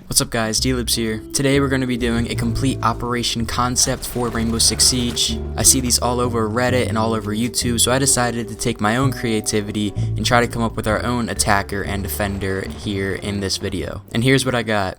What's up guys, D-Libs here. Today we're going to be doing a complete operation concept for Rainbow Six Siege. I see these all over Reddit and all over YouTube, so I decided to take my own creativity and try to come up with our own attacker and defender here in this video. And here's what I got.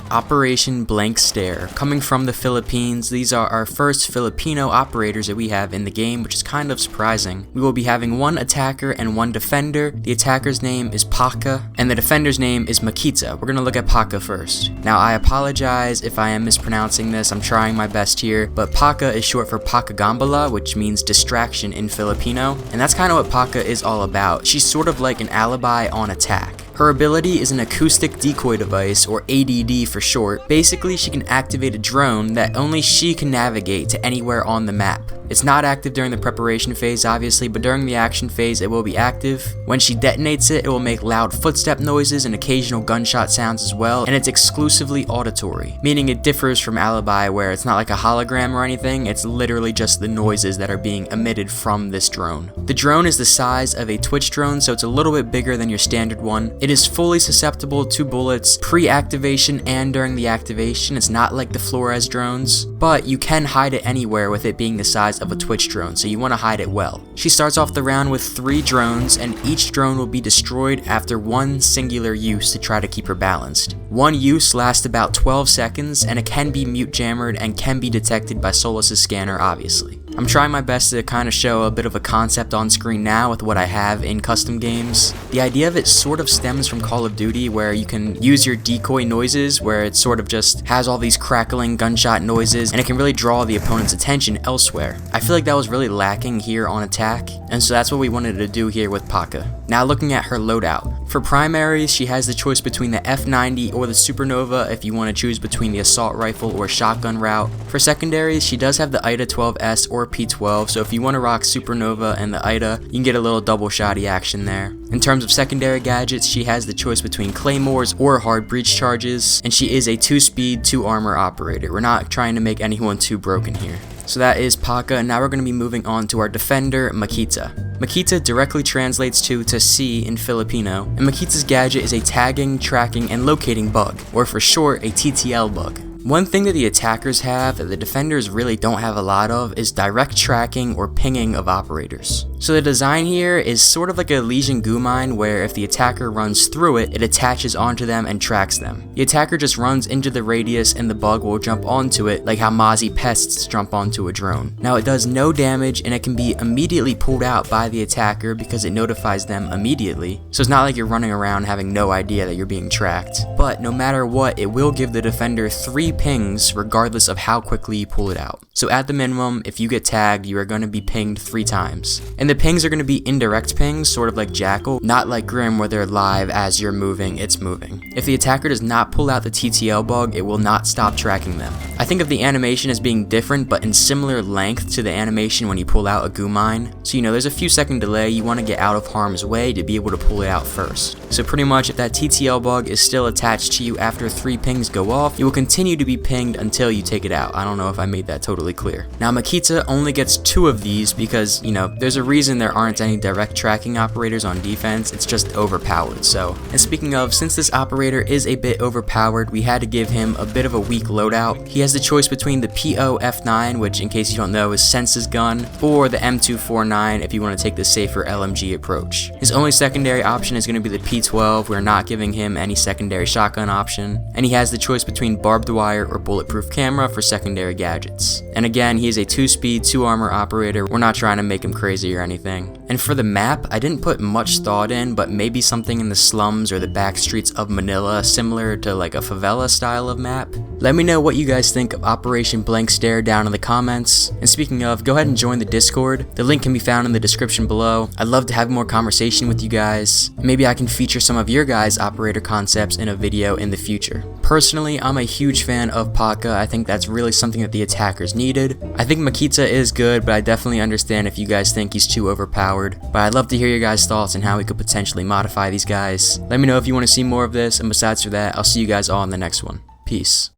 Operation Blank Stare. Coming from the Philippines, these are our first Filipino operators that we have in the game, which is kind of surprising. We will be having one attacker and one defender. The attacker's name is Paka, and the defender's name is Makita. We're going to look at Paka first. Now, I apologize if I am mispronouncing this. I'm trying my best here, but Paka is short for Pakagambala, which means distraction in Filipino, and that's kind of what Paka is all about. She's sort of like an alibi on attack. Her ability is an acoustic decoy device, or ADD for short. Basically, she can activate a drone that only she can navigate to anywhere on the map. It's not active during the preparation phase, obviously, but during the action phase, it will be active. When she detonates it, it will make loud footstep noises and occasional gunshot sounds as well, and it's exclusively auditory, meaning it differs from Alibi, where it's not like a hologram or anything, it's literally just the noises that are being emitted from this drone. The drone is the size of a Twitch drone, so it's a little bit bigger than your standard one. It is fully susceptible to bullets pre-activation and during the activation. It's not like the Flores drones, but you can hide it anywhere with it being the size of a Twitch drone, so you want to hide it well. She starts off the round with 3 drones, and each drone will be destroyed after one singular use to try to keep her balanced. One use lasts about 12 seconds, and it can be mute jammered and can be detected by Solus's scanner, obviously. I'm trying my best to kind of show a bit of a concept on screen now with what I have in custom games. The idea of it sort of stems from Call of Duty, where you can use your decoy noises, where it sort of just has all these crackling gunshot noises, and it can really draw the opponent's attention elsewhere. I feel like that was really lacking here on attack, and so that's what we wanted to do here with Paka. Now looking at her loadout. For primaries, she has the choice between the F90 or the Supernova if you want to choose between the assault rifle or shotgun route. For secondaries, she does have the IDA 12S or P12, so if you want to rock Supernova and the IDA, you can get a little double shotty action there. In terms of secondary gadgets, she has the choice between claymores or hard breach charges, and she is a 2-speed, 2-armor operator. We're not trying to make anyone too broken here. So that is Paka, and now we're going to be moving on to our defender, Makita. Makita directly translates to see in Filipino, and Makita's gadget is a tagging, tracking, and locating bug, or for short, a TTL bug. One thing that the attackers have that the defenders really don't have a lot of is direct tracking or pinging of operators. So the design here is sort of like a Legion goo mine, where if the attacker runs through it, it attaches onto them and tracks them. The attacker just runs into the radius and the bug will jump onto it, like how Mozzie pests jump onto a drone. Now it does no damage, and it can be immediately pulled out by the attacker because it notifies them immediately. So it's not like you're running around having no idea that you're being tracked. But no matter what, it will give the defender 3 pings regardless of how quickly you pull it out. So at the minimum, if you get tagged, you are going to be pinged 3 times. And the pings are going to be indirect pings, sort of like Jackal, not like Grim where they're live as you're moving, it's moving. If the attacker does not pull out the TTL bug, it will not stop tracking them. I think of the animation as being different, but in similar length to the animation when you pull out a goo mine. So there's a few second delay, you want to get out of harm's way to be able to pull it out first. So pretty much if that TTL bug is still attached to you after 3 pings go off, you will continue to be pinged until you take it out. I don't know if I made that totally clear. Now Makita only gets 2 of these because, there's a reason there aren't any direct tracking operators on defense, it's just overpowered. And speaking of, since this operator is a bit overpowered, we had to give him a bit of a weak loadout. He has the choice between the PO F9, which in case you don't know is Sense's gun, or the M249 if you want to take the safer LMG approach. His only secondary option is going to be the P12, we're not giving him any secondary shotgun option, and he has the choice between barbed wire or bulletproof camera for secondary gadgets. And again, he is a 2-speed, 2-armor operator, we're not trying to make him crazy or anything. And for the map, I didn't put much thought in, but maybe something in the slums or the back streets of Manila, similar to like a favela style of map. Let me know what you guys think of Operation Blank Stare down in the comments. And speaking of, go ahead and join the Discord. The link can be found in the description below. I'd love to have more conversation with you guys. Maybe I can feature some of your guys' operator concepts in a video in the future. Personally, I'm a huge fan of Paka. I think that's really something that the attackers needed. I think Makita is good, but I definitely understand if you guys think he's too overpowered. But I'd love to hear your guys' thoughts on how we could potentially modify these guys. Let me know if you want to see more of this, and besides for that, I'll see you guys all in the next one. Peace.